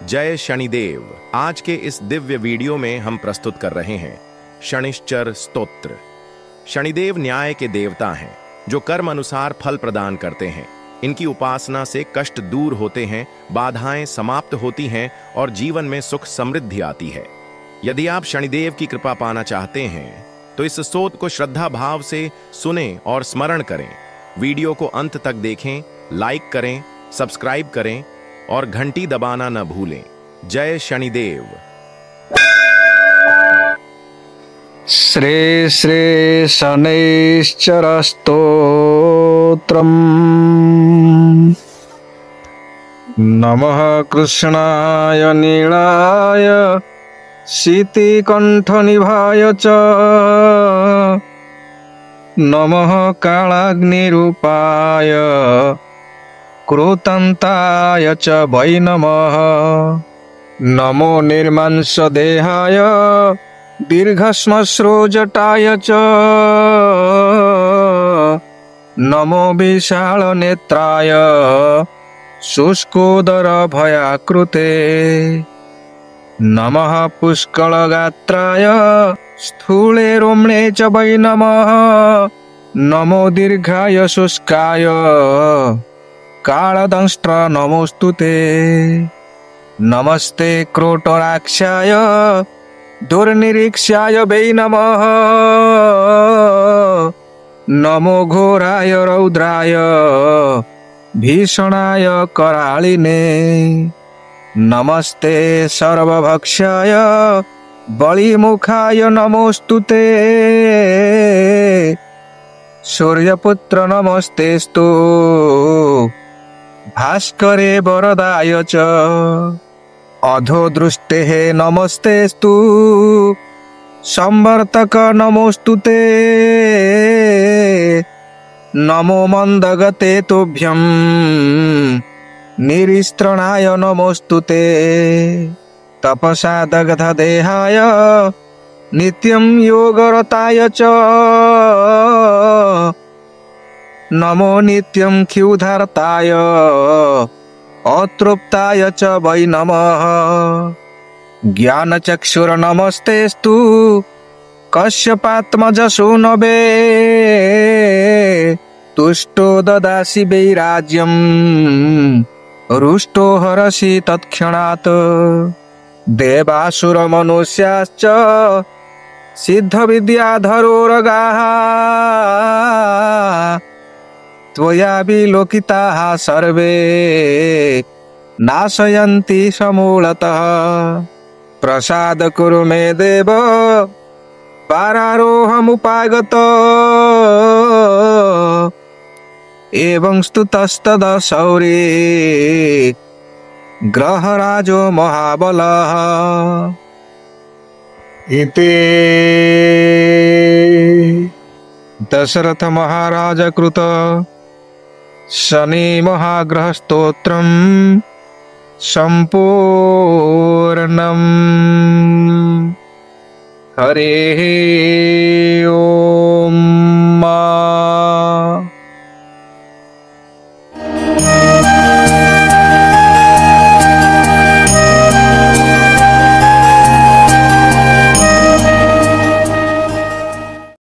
जय शनिदेव। आज के इस दिव्य वीडियो में हम प्रस्तुत कर रहे हैं शनिश्चर स्तोत्र। शनिदेव न्याय के देवता हैं जो कर्म अनुसार फल प्रदान करते हैं। इनकी उपासना से कष्ट दूर होते हैं, बाधाएं समाप्त होती हैं और जीवन में सुख समृद्धि आती है। यदि आप शनिदेव की कृपा पाना चाहते हैं तो इस स्तोत्र को श्रद्धा भाव से सुनें और स्मरण करें। वीडियो को अंत तक देखें, लाइक करें, सब्सक्राइब करें और घंटी दबाना न भूलें। जय शनिदेव। श्री श्री शनैश्चर स्तोत्रम्। नमः कृष्णाय नीलाय शीतिकण्ठनिभाय च नमः कालाग्निरूपाय क्रोतन्ताय च वै नमः। नमो निर्मांसदेहाय दीर्घश्मश्रुजटाय च नमो विशालनेत्राय शुष्कोदरभयाकृते। नमः पुष्कलगात्राय स्थूले रोम्णे च वै नमः। नमो दीर्घाय शुष्काय कालदंष्ट्र नमोस्तुते। नमस्ते क्रोटराक्षाय दुर्निरीक्षाय वै नमः। नमो घोराय रौद्राय भीषणाय कराळिने। नमस्ते सर्वभक्षाय बलिमुखाय नमोस्तुते। सूर्यपुत्र नमस्तेस्तु भास्करे वरदाय च। अधोदृष्टेः नमस्तेस्तु संवर्तक नमोस्तुते। नमो मंदगते तुभ्यं निरिस्त्रणाय नमोस्तुते। तपसा दग्धदेहाय नित्यं योगरताय च नमो नित्यं क्षुधार्ताय अतृप्ताय च वै नमः। ज्ञानचक्षुर्नमस्तेस्तु कश्यपात्मजसूनवे। तुष्टो ददासि वैराज्यं रुष्टो हरसि तत्क्षणात्। देवासुरमनुष्याश्च सिद्धविद्याधरोरगाः त्वया विलोकिताः सर्वे नाशयन्ति समूलतः। प्रसाद कुरु मे देव पारारोहमुपागत। एवं स्तुतस्तदा शौरी ग्रहराजो महाबलः। इति दशरथ महाराज कृत शनि महाग्रह स्तोत्रम संपूर्णम्। हरे